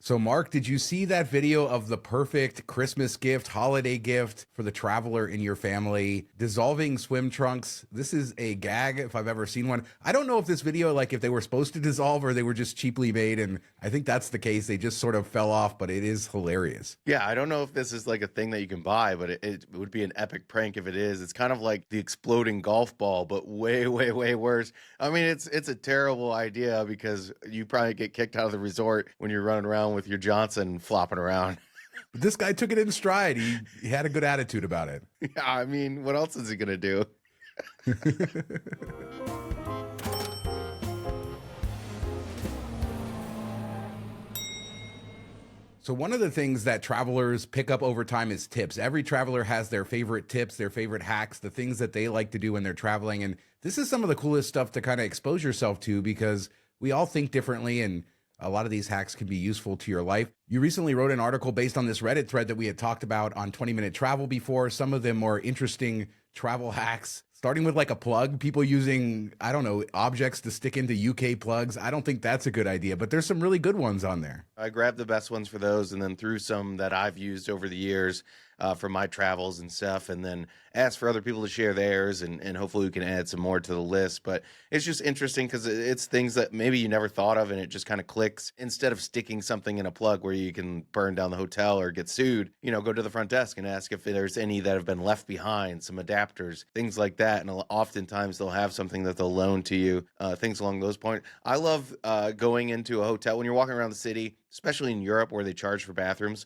So, Mark, did you see that video of the perfect Christmas gift, holiday gift for the traveler in your family? Dissolving swim trunks. This is a gag if I've ever seen one. I don't know if this video, like if they were supposed to dissolve or they were just cheaply made. And I think that's the case. They just sort of fell off, but it is hilarious. Yeah, I don't know if this is like a thing that you can buy, but it would be an epic prank if it is. It's kind of like the exploding golf ball, but way, way, way worse. I mean, it's a terrible idea because you probably get kicked out of the resort when you're running around with your Johnson flopping around. But this guy took it in stride. He had a good attitude about it. Yeah, I mean, what else is he gonna do? So one of the things that travelers pick up over time is tips. Every traveler has their favorite tips, their favorite hacks, the things that they like to do when they're traveling. And this is some of the coolest stuff to kind of expose yourself to because we all think differently and a lot of these hacks can be useful to your life. You recently wrote an article based on this Reddit thread that we had talked about on 20-Minute Travel before. Some of them more interesting travel hacks, starting with like a plug, people using, I don't know, objects to stick into UK plugs. I don't think that's a good idea, but there's some really good ones on there. I grabbed the best ones for those and then threw some that I've used over the years for my travels and stuff, and then asked for other people to share theirs, and hopefully we can add some more to the list. But it's just interesting because it's things that maybe you never thought of and it just kind of clicks. Instead of sticking something in a plug where you can burn down the hotel or get sued, go to the front desk and ask if there's any that have been left behind, some adapters, things like that. And oftentimes they'll have something that they'll loan to you, things along those points. I love going into a hotel when you're walking around the city, especially in Europe where they charge for bathrooms.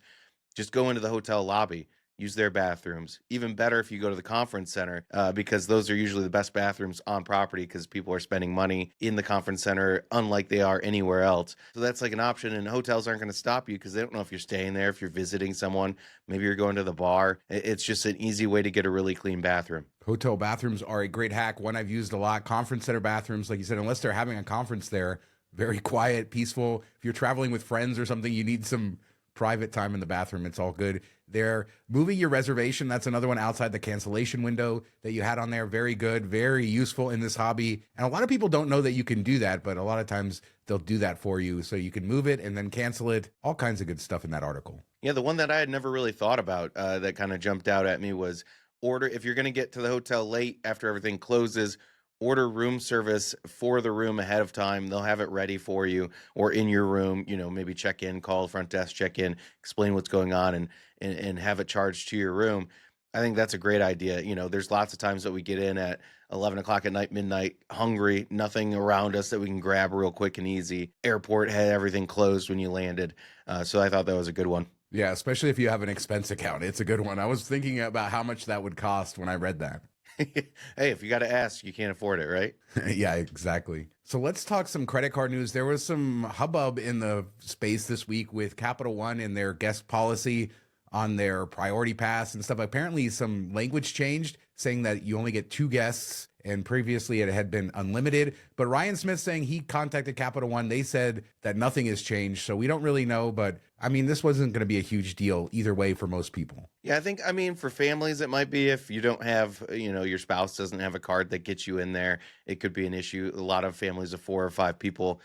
Just go into the hotel lobby, use their bathrooms. Even better if you go to the conference center, because those are usually the best bathrooms on property because people are spending money in the conference center unlike they are anywhere else. So that's like an option, and hotels aren't going to stop you because they don't know if you're staying there, if you're visiting someone, maybe you're going to the bar. It's just an easy way to get a really clean bathroom. Hotel bathrooms are a great hack. One I've used a lot. Conference center bathrooms, like you said, unless they're having a conference there, very quiet, peaceful. If you're traveling with friends or something, you need some private time in the bathroom. It's all good. They're moving your reservation. That's another one outside the cancellation window that you had on there. Very good, very useful in this hobby. And a lot of people don't know that you can do that, but a lot of times they'll do that for you. So you can move it and then cancel it. All kinds of good stuff in that article. Yeah, the one that I had never really thought about that kind of jumped out at me was order, if you're going to get to the hotel late after everything closes, order room service for the room ahead of time. They'll have it ready for you or in your room, maybe check in, call the front desk, check in, explain what's going on and have it charged to your room. I think that's a great idea. There's lots of times that we get in at 11 o'clock at night, midnight, hungry, nothing around us that we can grab real quick and easy. Airport had everything closed when you landed. So I thought that was a good one. Yeah, especially if you have an expense account. It's a good one. I was thinking about how much that would cost when I read that. Hey, if you got to ask, you can't afford it, right? Yeah, exactly. So let's talk some credit card news. There was some hubbub in the space this week with Capital One and their guest policy on their priority pass and stuff. Apparently some language changed saying that you only get 2 guests, and previously it had been unlimited. But Ryan Smith saying he contacted Capital One. They said that nothing has changed. So we don't really know, but I mean, this wasn't going to be a huge deal either way for most people. Yeah, I mean, for families, it might be if you don't have, your spouse doesn't have a card that gets you in there, it could be an issue. A lot of families of 4 or 5 people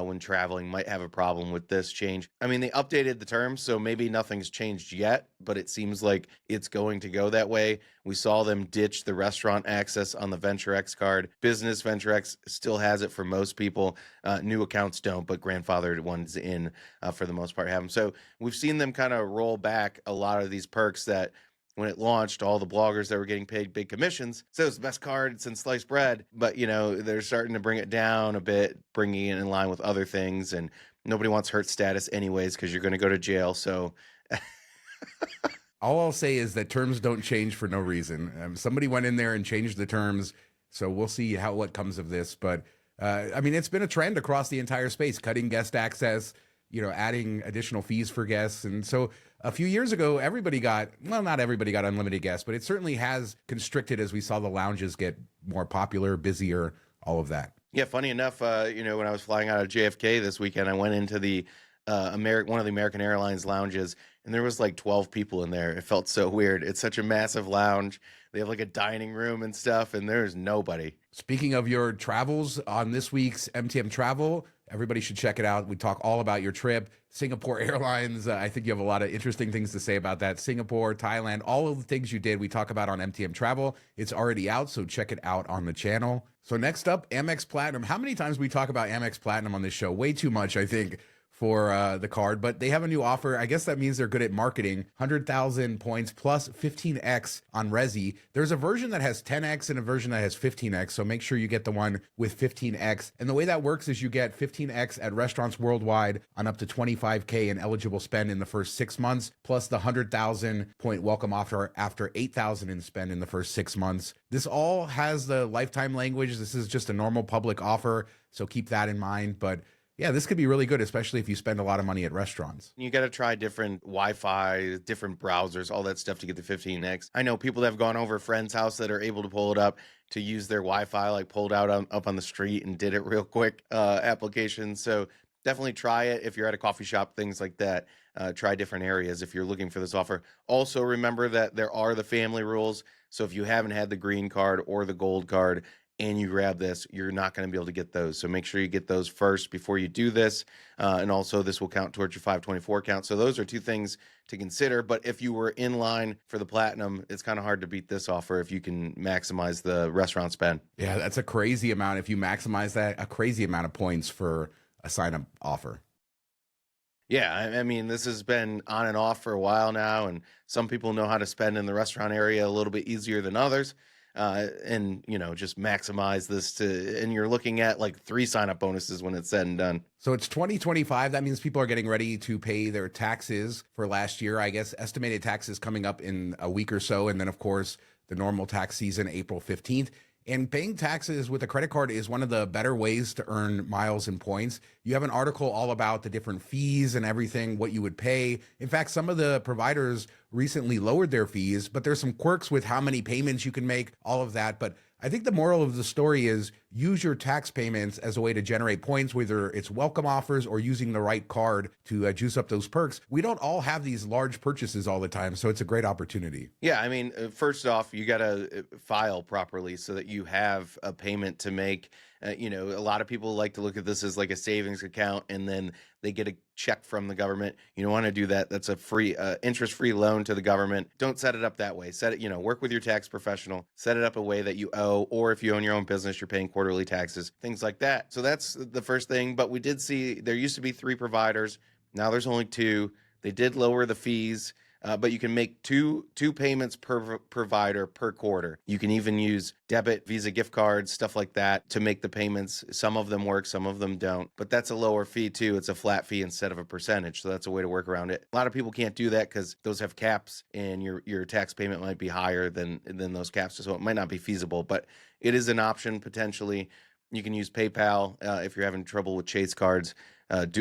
when traveling might have a problem with this change. I mean, they updated the terms, so maybe nothing's changed yet, but it seems like it's going to go that way. We saw them ditch the restaurant access on the Venture X card. Business Venture X still has it for most people. New accounts don't, but grandfathered ones in for the most part have them. So we've seen them kind of roll back a lot of these perks that when it launched, all the bloggers that were getting paid big commissions said it was the best card since sliced bread. But, they're starting to bring it down a bit, bringing it in line with other things. And nobody wants hurt status anyways because you're going to go to jail. So all I'll say is that terms don't change for no reason. Somebody went in there and changed the terms. So we'll see what comes of this. But I mean, it's been a trend across the entire space, cutting guest access, adding additional fees for guests. And so a few years ago, not everybody got unlimited guests, but it certainly has constricted as we saw the lounges get more popular, busier, all of that. Yeah, funny enough, when I was flying out of JFK this weekend, I went into the one of the American Airlines lounges, and there was like 12 people in there. It felt so weird. It's such a massive lounge. They have like a dining room and stuff, and there's nobody. Speaking of your travels, on this week's MTM Travel, Everybody should check it out. We talk all about your trip. Singapore Airlines, I think you have a lot of interesting things to say about that. Singapore, Thailand, all of the things you did, we talk about on MTM Travel. It's already out, so check it out on the channel. So next up, Amex Platinum. How many times we talk about Amex Platinum on this show? Way too much, I think, for the card, but they have a new offer. I guess that means they're good at marketing. 100,000 points plus 15x on Resi. There's a version that has 10x and a version that has 15x, so make sure you get the one with 15x. And the way that works is you get 15x at restaurants worldwide on up to 25K in eligible spend in the first 6 months, plus the 100,000 point welcome offer after 8,000 in spend in the first 6 months. This all has the lifetime language. This is just a normal public offer, so keep that in mind. But yeah, this could be really good, especially if you spend a lot of money at restaurants. You got to try different Wi-Fi, different browsers, all that stuff to get the 15X. I know people that have gone over a friend's house that are able to pull it up to use their Wi-Fi, like pulled out up on the street and did it real quick application. So definitely try it if you're at a coffee shop, things like that. Try different areas if you're looking for this offer. Also, remember that there are the family rules. So if you haven't had the green card or the gold card, and you grab this, you're not going to be able to get those. So make sure you get those first before you do this. And also this will count towards your 524 count. So those are two things to consider. But if you were in line for the Platinum, it's kind of hard to beat this offer if you can maximize the restaurant spend. Yeah, that's a crazy amount. If you maximize that, a crazy amount of points for a sign-up offer. Yeah, I mean, this has been on and off for a while now, and some people know how to spend in the restaurant area a little bit easier than others. And just maximize this and you're looking at like 3 sign-up bonuses when it's said and done. So it's 2025. That means people are getting ready to pay their taxes for last year. I guess estimated taxes coming up in a week or so. And then of course, the normal tax season, April 15th. And paying taxes with a credit card is one of the better ways to earn miles and points. You have an article all about the different fees and everything, what you would pay. In fact, some of the providers recently lowered their fees, but there's some quirks with how many payments you can make, all of that. But I think the moral of the story is use your tax payments as a way to generate points, whether it's welcome offers or using the right card to juice up those perks. We don't all have these large purchases all the time, so it's a great opportunity. Yeah, I mean, first off, you got to file properly so that you have a payment to make. A lot of people like to look at this as like a savings account, and then they get a check from the government. You don't want to do that. That's a free, interest-free loan to the government. Don't set it up that way. Set it, work with your tax professional. Set it up a way that you owe, or if you own your own business, you're paying quarterly taxes, things like that. So that's the first thing. But we did see there used to be 3 providers. Now there's only 2. They did lower the fees. But you can make two payments per provider per quarter. You can even use debit, Visa gift cards, stuff like that to make the payments. Some of them work, some of them don't. But that's a lower fee too. It's a flat fee instead of a percentage. So that's a way to work around it. A lot of people can't do that because those have caps, and your tax payment might be higher than those caps. So it might not be feasible, but it is an option potentially. You can use PayPal if you're having trouble with Chase cards.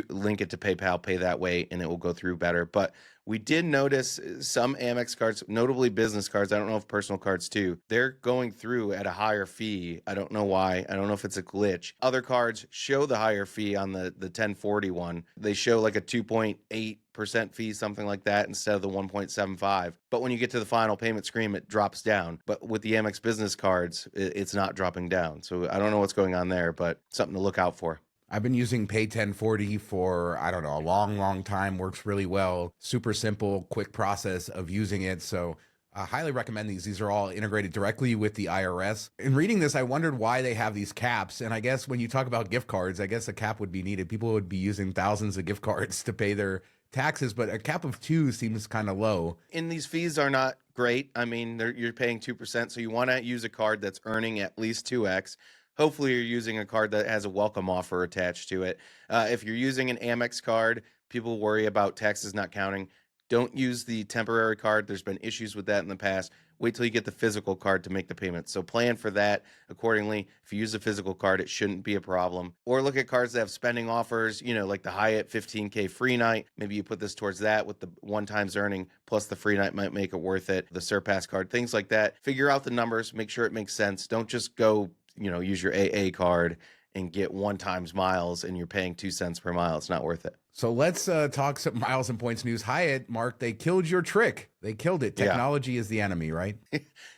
Link it to PayPal, pay that way, and it will go through better. But we did notice some Amex cards, notably business cards, I don't know if personal cards too, they're going through at a higher fee. I don't know why. I don't know if it's a glitch. Other cards show the higher fee on the 1040 one. They show like a 2.8% fee, something like that, instead of the 1.75. But when you get to the final payment screen, it drops down. But with the Amex business cards, it's not dropping down. So I don't know what's going on there, but something to look out for. I've been using Pay 1040 for, I don't know, a long time. Works really well. Super simple, quick process of using it. So I highly recommend these. These are all integrated directly with the IRS. In reading this, I wondered why they have these caps. And I guess when you talk about gift cards, I guess a cap would be needed. People would be using thousands of gift cards to pay their taxes, but a cap of 2 seems kind of low. And these fees are not great. I mean, you're paying 2%. So you want to use a card that's earning at least 2x. Hopefully you're using a card that has a welcome offer attached to it. If you're using an Amex card, people worry about taxes not counting. Don't use the temporary card. There's been issues with that in the past. Wait till you get the physical card to make the payment. So plan for that accordingly. If you use a physical card, it shouldn't be a problem. Or look at cards that have spending offers, like the Hyatt 15K free night. Maybe you put this towards that with the 1 times earning plus the free night might make it worth it. The Surpass card, things like that. Figure out the numbers. Make sure it makes sense. Don't just go use your AA card and get 1 times miles and you're paying 2 cents per mile. It's not worth it. So let's talk some miles and points news. Hyatt, Mark, they killed your trick. They killed it. Yeah. Technology is the enemy, right?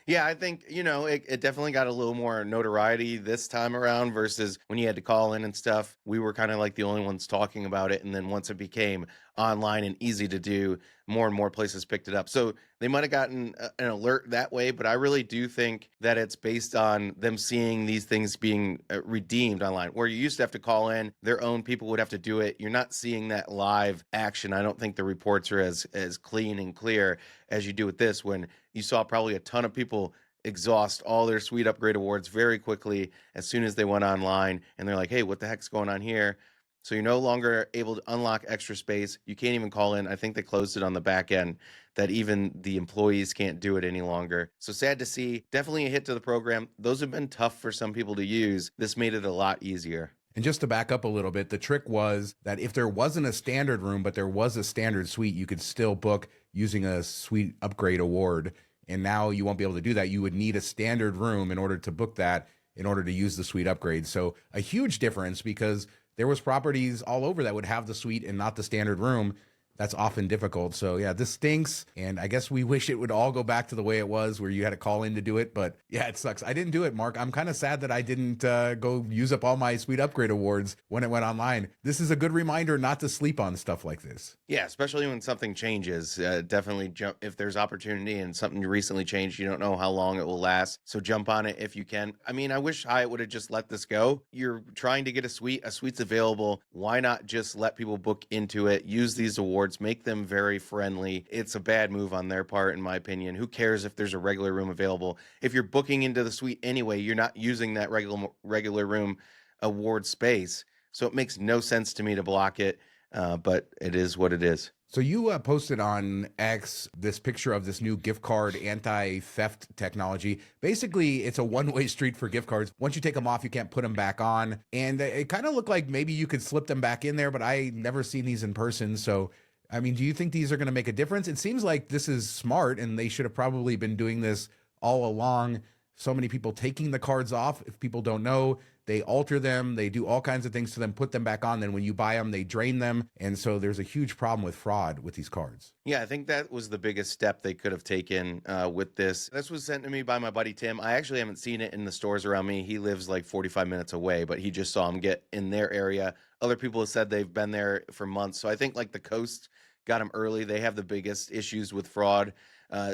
Yeah, I think, it definitely got a little more notoriety this time around versus when you had to call in and stuff. We were kind of like the only ones talking about it. And then once it became online and easy to do, more and more places picked it up. So they might have gotten an alert that way, but I really do think that it's based on them seeing these things being redeemed online. Where you used to have to call in, their own people would have to do it. You're not seeing that live action. I don't think the reports are as clean and clear as you do with this, when you saw probably a ton of people exhaust all their suite upgrade awards very quickly as soon as they went online, and they're like, hey, what the heck's going on here? So you're no longer able to unlock extra space. You can't even call in. I think they closed it on the back end, that even the employees can't do it any longer. So sad to see. Definitely a hit to the program. Those have been tough for some people to use. This made it a lot easier. And just to back up a little bit, the trick was that if there wasn't a standard room, but there was a standard suite, you could still book using a suite upgrade award. And now you won't be able to do that. You would need a standard room in order to book that, in order to use the suite upgrade. So a huge difference, because there was properties all over that would have the suite and not the standard room. That's often difficult. So yeah, this stinks. And I guess we wish it would all go back to the way it was, where you had to call in to do it. But yeah, it sucks. I didn't do it, Mark. I'm kind of sad that I didn't go use up all my suite upgrade awards when it went online. This is a good reminder not to sleep on stuff like this. Yeah, especially when something changes. Definitely jump if there's opportunity and something recently changed. You don't know how long it will last, so jump on it if you can. I mean, I wish Hyatt would have just let this go. You're trying to get a suite. A suite's available. Why not just let people book into it? Use these awards. Make them very friendly. It's a bad move on their part, in my opinion. Who cares if there's a regular room available? If you're booking into the suite anyway, you're not using that regular room award space. So it makes no sense to me to block it. But it is what it is. So you posted on X this picture of this new gift card anti-theft technology. Basically, it's a one-way street for gift cards. Once you take them off, you can't put them back on. And it kind of looked like maybe you could slip them back in there, but I never seen these in person. So, I mean, do you think these are going to make a difference? It seems like this is smart, and they should have probably been doing this all along. So many people taking the cards off. If people don't know, they alter them, they do all kinds of things to them, put them back on. Then when you buy them, they drain them. And so there's a huge problem with fraud with these cards. Yeah, I think that was the biggest step they could have taken with this. This was sent to me by my buddy Tim. I actually haven't seen it in the stores around me. He lives like 45 minutes away, but he just saw them get in their area. Other people have said they've been there for months. So I think like the coast got them early. They have the biggest issues with fraud.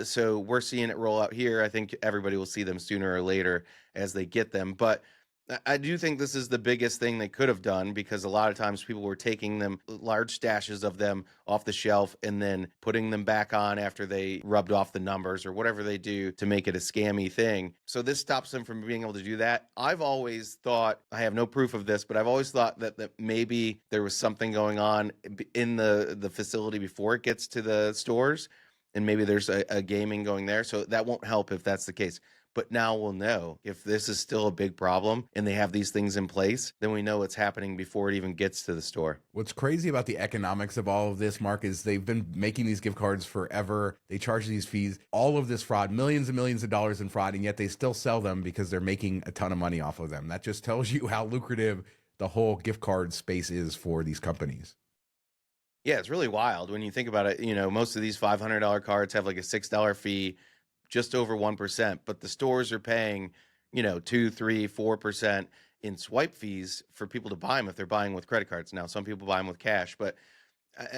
So we're seeing it roll out here. I think everybody will see them sooner or later as they get them. But I do think this is the biggest thing they could have done, because a lot of times people were taking them, large stashes of them off the shelf, and then putting them back on after they rubbed off the numbers or whatever they do to make it a scammy thing. So this stops them from being able to do that. I've always thought, I have no proof of this, but I've always thought that maybe there was something going on in the facility before it gets to the stores, and maybe there's a gaming going there. So that won't help if that's the case. But now we'll know if this is still a big problem and they have these things in place, then we know what's happening before it even gets to the store. What's crazy about the economics of all of this, Mark, is they've been making these gift cards forever. They charge these fees, all of this fraud, millions and millions of dollars in fraud, and yet they still sell them because they're making a ton of money off of them. That just tells you how lucrative the whole gift card space is for these companies. Yeah, it's really wild when you think about it. Most of these $500 cards have like a $6 fee, just over 1%, but the stores are paying, 2, 3, 4% in swipe fees for people to buy them if they're buying with credit cards. Now, some people buy them with cash, but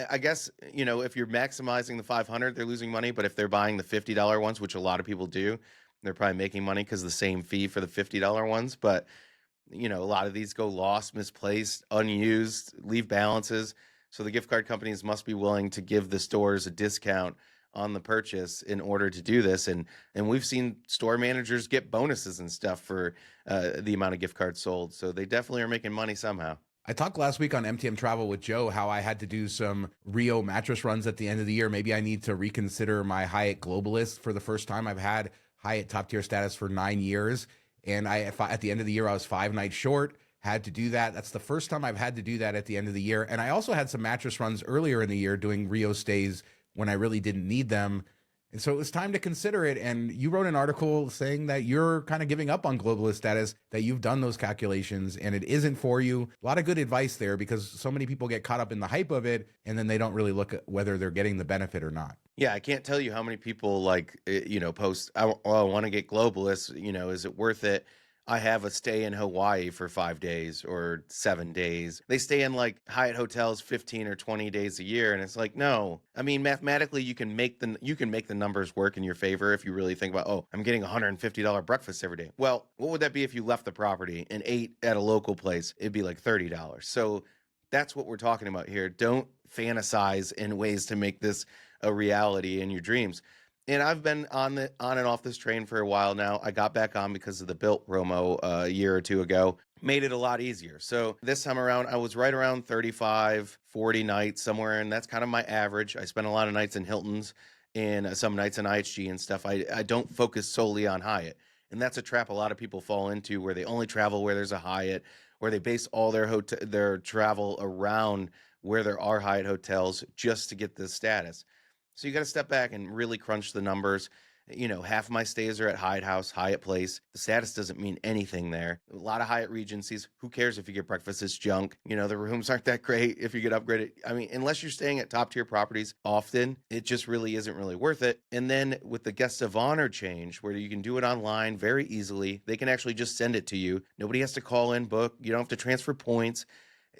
I guess, if you're maximizing the 500, they're losing money. But if they're buying the $50 ones, which a lot of people do, they're probably making money because the same fee for the $50 ones. But, a lot of these go lost, misplaced, unused, leave balances. So the gift card companies must be willing to give the stores a discount on the purchase in order to do this. And we've seen store managers get bonuses and stuff for the amount of gift cards sold. So they definitely are making money somehow. I talked last week on MTM Travel with Joe how I had to do some Rio mattress runs at the end of the year. Maybe I need to reconsider my Hyatt Globalist. For the first time, I've had Hyatt top tier status for 9 years. And at the end of the year, I was 5 nights short. Had to do that. That's the first time I've had to do that at the end of the year. And I also had some mattress runs earlier in the year doing Rio stays when I really didn't need them. And so it was time to consider it. And you wrote an article saying that you're kind of giving up on globalist status, that you've done those calculations and it isn't for you. A lot of good advice there, because so many people get caught up in the hype of it and then they don't really look at whether they're getting the benefit or not. Yeah, I can't tell you how many people post, I want to get globalist, is it worth it? I have a stay in Hawaii for 5 days or 7 days. They stay in like Hyatt hotels 15 or 20 days a year. And it's like, no. I mean, mathematically, you can make the numbers work in your favor if you really think about, oh, I'm getting $150 breakfast every day. Well, what would that be if you left the property and ate at a local place? It'd be like $30. So that's what we're talking about here. Don't fantasize in ways to make this a reality in your dreams. And I've been on and off this train for a while now. I got back on because of the Built promo a year or two ago. Made it a lot easier. So this time around, I was right around 35, 40 nights somewhere, and that's kind of my average. I spent a lot of nights in Hilton's and some nights in IHG and stuff. I don't focus solely on Hyatt. And that's a trap a lot of people fall into, where they only travel where there's a Hyatt, where they base all their travel around where there are Hyatt hotels just to get this status. So you got to step back and really crunch the numbers. Half of my stays are at Hyatt House, Hyatt Place. The status doesn't mean anything there. A lot of Hyatt Regencies. Who cares if you get breakfast? It's junk. The rooms aren't that great if you get upgraded. I mean, unless you're staying at top tier properties often, it just really isn't really worth it. And then with the guest of honor change, where you can do it online very easily, they can actually just send it to you. Nobody has to call in, book. You don't have to transfer points.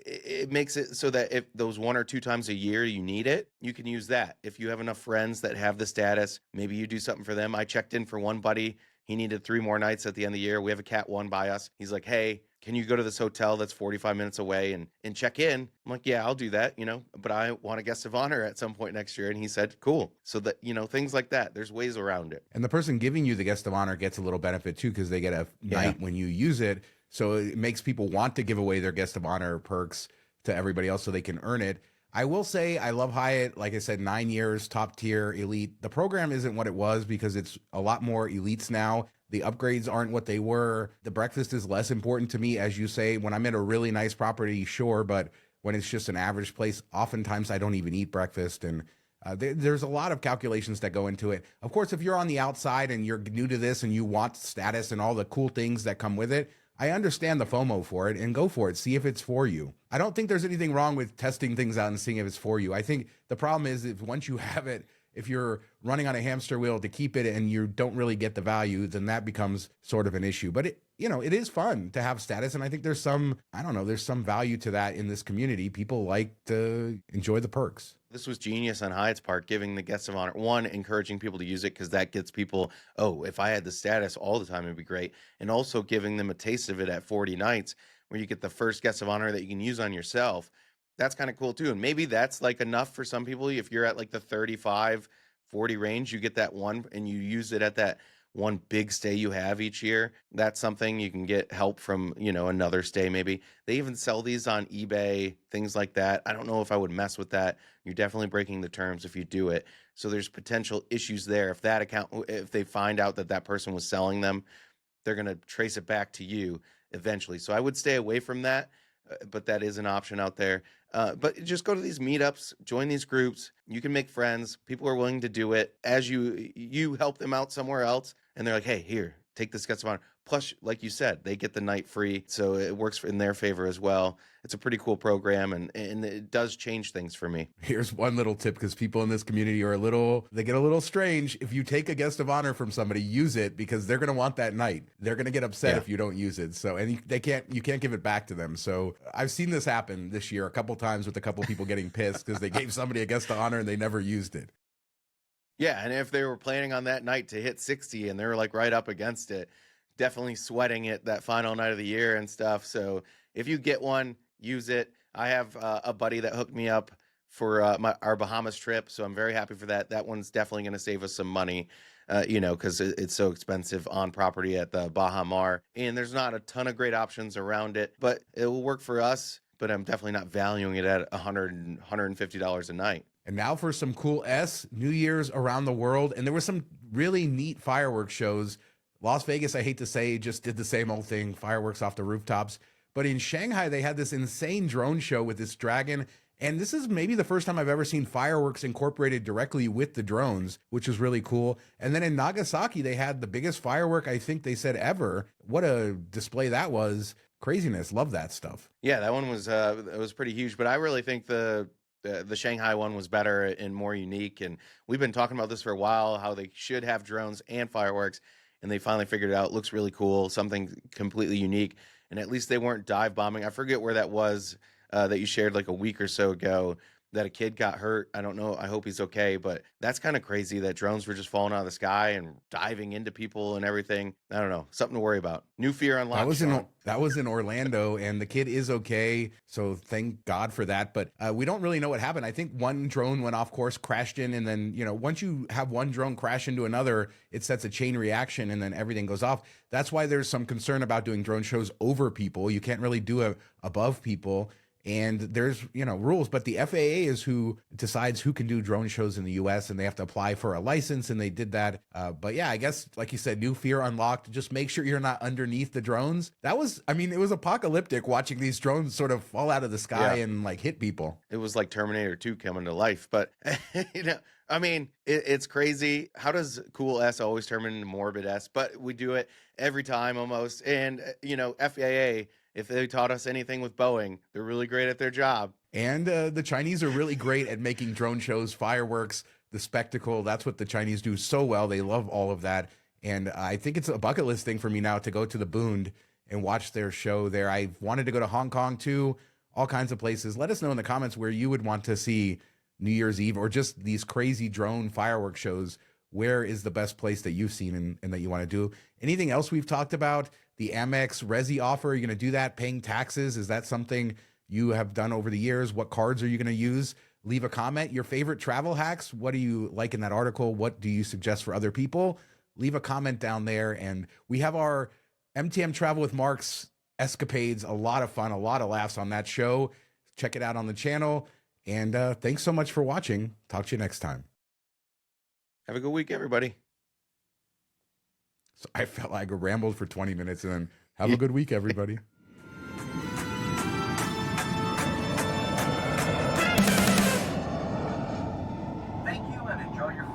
It makes it so that if those 1 or 2 times a year you need it, you can use that. If you have enough friends that have the status, maybe you do something for them. I checked in for one buddy. He needed 3 more nights at the end of the year. We have a Cat 1 by us. He's like, hey, can you go to this hotel that's 45 minutes away and check in? I'm like, yeah, I'll do that, but I want a guest of honor at some point next year. And he said, cool. So that, things like that, there's ways around it. And the person giving you the guest of honor gets a little benefit too, because they get a night when you use it. So it makes people want to give away their guest of honor perks to everybody else so they can earn it. I will say I love Hyatt. Like I said, 9 years, top tier, elite. The program isn't what it was because it's a lot more elites now. The upgrades aren't what they were. The breakfast is less important to me, as you say. When I'm at a really nice property, sure, but when it's just an average place, oftentimes I don't even eat breakfast. And there's a lot of calculations that go into it. Of course, if you're on the outside and you're new to this and you want status and all the cool things that come with it, I understand the FOMO for it, and go for it. See if it's for you. I don't think there's anything wrong with testing things out and seeing if it's for you. I think the problem is if once you have it, if you're running on a hamster wheel to keep it and you don't really get the value, then that becomes sort of an issue. But it is fun to have status. And I think there's some value to that in this community. People like to enjoy the perks. This was genius on Hyatt's part, giving the guests of honor, one, encouraging people to use it because that gets people, oh, if I had the status all the time, it'd be great. And also giving them a taste of it at 40 nights where you get the first guest of honor that you can use on yourself. That's kind of cool too. And maybe that's like enough for some people. If you're at like the 35, 40 range, you get that one and you use it at that one big stay you have each year. That's something you can get help from, another stay maybe. They even sell these on eBay, things like that. I don't know if I would mess with that. You're definitely breaking the terms if you do it. So there's potential issues there. If they find out that person was selling them, they're going to trace it back to you eventually. So I would stay away from that, but that is an option out there. But just go to these meetups, join these groups. You can make friends. People are willing to do it. As you help them out somewhere else, and they're like, hey, here, take this guest of honor. Plus, like you said, they get the night free, so it works in their favor as well. It's a pretty cool program, and it does change things for me. Here's one little tip, because people in this community they get a little strange. If you take a guest of honor from somebody, use it, because they're going to want that night. They're going to get upset if you don't use it. So, and you can't give it back to them. So I've seen this happen this year a couple times with a couple people getting pissed because they gave somebody a guest of honor and they never used it. Yeah, and if they were planning on that night to hit 60 and they were like right up against it, definitely sweating it that final night of the year and stuff. So if you get one, use it. I have a buddy that hooked me up for our Bahamas trip, so I'm very happy for that. That one's definitely going to save us some money, because it's so expensive on property at the Baha Mar, and there's not a ton of great options around it, but it will work for us. But I'm definitely not valuing it at $150 a night. And now for some cool New Year's around the world. And there were some really neat fireworks shows. Las Vegas, I hate to say, just did the same old thing, fireworks off the rooftops. But in Shanghai, they had this insane drone show with this dragon. And this is maybe the first time I've ever seen fireworks incorporated directly with the drones, which is really cool. And then in Nagasaki, they had the biggest firework, I think they said ever. What a display that was. Craziness. Love that stuff. Yeah, that one was it was pretty huge, but I really think the Shanghai one was better and more unique. And we've been talking about this for a while, how they should have drones and fireworks, and they finally figured it out. Looks really cool, something completely unique. And at least they weren't dive bombing. I forget where that was that you shared like a week or so ago, that a kid got hurt. I don't know. I hope he's okay. But that's kind of crazy that drones were just falling out of the sky and diving into people and everything. I don't know. Something to worry about. New fear unlocked. That was in Orlando, and the kid is okay. So thank God for that. But we don't really know what happened. I think one drone went off course, crashed in, and then, you know, once you have one drone crash into another, it sets a chain reaction, and then everything goes off. That's why there's some concern about doing drone shows over people. You can't really do it above people. And there's, you know, rules, but the FAA is who decides who can do drone shows in the US, and they have to apply for a license, and they did that. But yeah, I guess, like you said, new fear unlocked. Just make sure you're not underneath the drones. That was, I mean, it was apocalyptic watching these drones sort of fall out of the sky and like hit people. It was like Terminator 2 coming to life. But, you know, I mean, it's crazy. How does cool S always turn into morbid S? But we do it every time almost. And, you know, FAA, if they taught us anything with Boeing, they're really great at their job. And the Chinese are really great at making drone shows, fireworks, the spectacle. That's what the Chinese do so well. They love all of that. And I think it's a bucket list thing for me now to go to the Bund and watch their show there. I wanted to go to Hong Kong too, all kinds of places. Let us know in the comments where you would want to see New Year's Eve or just these crazy drone fireworks shows. Where is the best place that you've seen and that you want to do? Anything else we've talked about? The Amex Resi offer, are you going to do that? Paying taxes? Is that something you have done over the years? What cards are you going to use? Leave a comment. Your favorite travel hacks? What do you like in that article? What do you suggest for other people? Leave a comment down there. And we have our MTM Travel with Mark's escapades. A lot of fun, a lot of laughs on that show. Check it out on the channel. And thanks so much for watching. Talk to you next time. Have a good week, everybody. So I felt like I rambled for 20 minutes and then have a good week, everybody. Thank you and enjoy your